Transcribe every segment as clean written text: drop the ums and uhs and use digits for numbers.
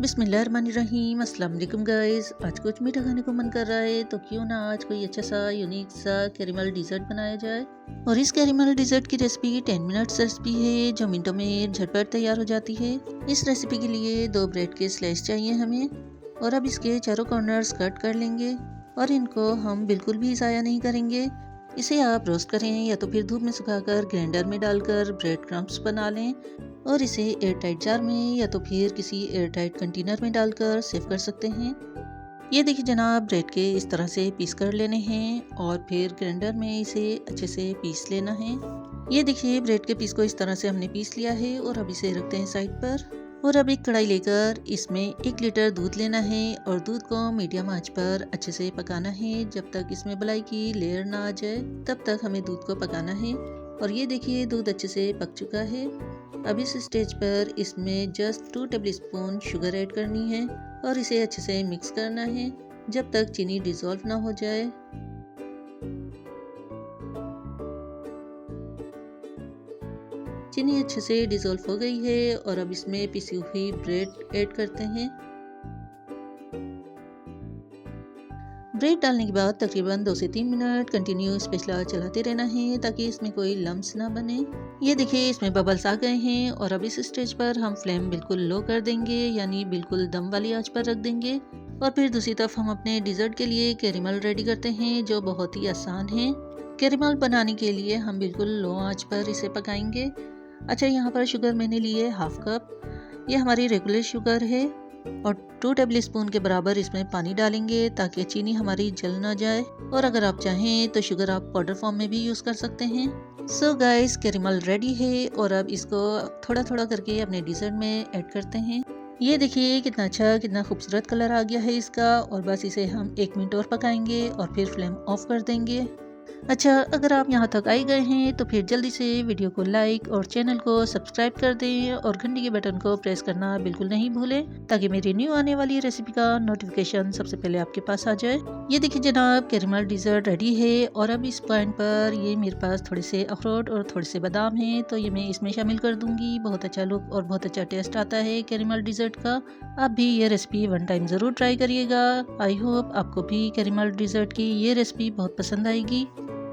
बिस्मिल्लाहिर्रहमानिर्रहीम। अस्सलाम वालेकुम गाइस। आज कुछ मीठा खाने को मन कर रहा है तो क्यों ना आज कोई अच्छा सा यूनिक सा कैरेमल डिज़र्ट बनाया जाए। और इस कैरेमल डिज़र्ट की रेसिपी 10 मिनट्स रेसिपी है जो मिनटों में झटपट तैयार हो जाती है। इस रेसिपी के लिए 2 ब्रेड के स्लाइस चाहिए हमें, और अब इसके चारों कॉर्नर्स कट कर लेंगे और इनको हम बिल्कुल भी ज़ाया नहीं करेंगे। इसे आप रोस्ट करें या तो फिर धूप में सुखाकर ग्राइंडर में डालकर ब्रेड क्रम्ब्स बना लें और इसे एयर टाइट जार में या तो फिर किसी एयर टाइट कंटेनर में डालकर सेव कर सकते हैं। ये देखिए जनाब, ब्रेड के इस तरह से पीस कर लेने हैं और फिर ग्राइंडर में इसे अच्छे से पीस लेना है। ये देखिए ब्रेड के पीस को इस तरह से हमने पीस लिया है और अब इसे रखते हैं साइड पर। और अब एक कढ़ाई लेकर इसमें 1 लीटर दूध लेना है और दूध को मीडियम आंच पर अच्छे से पकाना है। जब तक इसमें मलाई की लेयर ना आ जाए तब तक हमें दूध को पकाना है। और ये देखिए दूध अच्छे से पक चुका है। अब इस स्टेज पर इसमें जस्ट 2 टेबलस्पून शुगर ऐड करनी है और इसे अच्छे से मिक्स करना है जब तक चीनी डिज़ोल्व ना हो जाए। चीनी अच्छे से डिज़ोल्व हो गई है और अब इसमें पिसी हुई ब्रेड ऐड करते हैं। ब्रेड डालने के बाद तकरीबन 2 से 3 मिनट कंटिन्यू स्पैचुला चलाते रहना है ताकि इसमें कोई लम्स ना बने। ये देखिए इसमें बबल्स आ गए हैं और अब इस स्टेज पर हम फ्लेम बिल्कुल लो कर देंगे, यानी बिल्कुल दम वाली आंच पर रख देंगे। और फिर दूसरी तरफ हम अपने डिज़र्ट के लिए कैरेमल रेडी करते हैं जो बहुत ही आसान है। कैरेमल बनाने के लिए हम बिल्कुल लो आंच पर इसे पकाएंगे। अच्छा, यहाँ पर शुगर मैंने ली है हाफ कप। ये हमारी रेगुलर शुगर है और 2 टेबलस्पून के बराबर इसमें पानी डालेंगे ताकि चीनी हमारी जल ना जाए। और अगर आप चाहें तो शुगर आप पाउडर फॉर्म में भी यूज़ कर सकते हैं। सो गाइस, कैरेमल रेडी है और अब इसको थोड़ा थोड़ा करके अपने डिज़र्ट में ऐड करते हैं। ये देखिए कितना अच्छा, कितना खूबसूरत कलर आ गया है इसका। और बस इसे हम 1 मिनट और पकाएंगे और फिर फ्लेम ऑफ कर देंगे। अच्छा, अगर आप यहाँ तक आए गए हैं तो फिर जल्दी से वीडियो को लाइक और चैनल को सब्सक्राइब कर दें और घंटी के बटन को प्रेस करना बिल्कुल नहीं भूलें ताकि मेरी न्यू आने वाली रेसिपी का नोटिफिकेशन सबसे पहले आपके पास आ जाए। ये देखिए जनाब, कैरेमल डिज़र्ट रेडी है और अब इस पॉइंट पर ये मेरे पास थोड़े से अखरोट और थोड़े से बादाम हैं तो ये मैं इसमें शामिल कर दूंगी। बहुत अच्छा लुक और बहुत अच्छा टेस्ट आता है कैरेमल डिज़र्ट का। आप भी ये रेसिपी 1 टाइम ज़रूर ट्राई करिएगा। आई होप आपको भी कैरेमल डिज़र्ट की ये रेसिपी बहुत पसंद आएगी।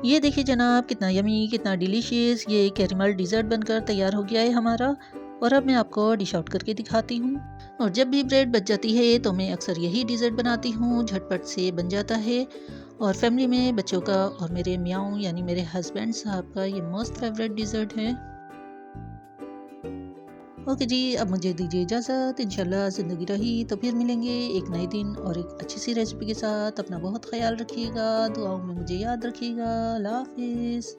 ये देखिए जनाब, कितना यमी, कितना डिलीशियस ये कैरेमल डिज़र्ट बनकर तैयार हो गया है हमारा। और अब मैं आपको डिश आउट करके दिखाती हूँ। और जब भी ब्रेड बच जाती है तो मैं अक्सर यही डिज़र्ट बनाती हूँ, झटपट से बन जाता है और फैमिली में बच्चों का और मेरे मियाँ यानी मेरे हस्बैंड साहब का ये मोस्ट फेवरेट डिज़र्ट है। ओके जी, अब मुझे दीजिए इजाज़त। इंशाल्लाह ज़िंदगी रही तो फिर मिलेंगे एक नए दिन और एक अच्छी सी रेसिपी के साथ। अपना बहुत ख्याल रखिएगा, दुआओं में मुझे याद रखिएगा। अल्लाह हाफ़िज़।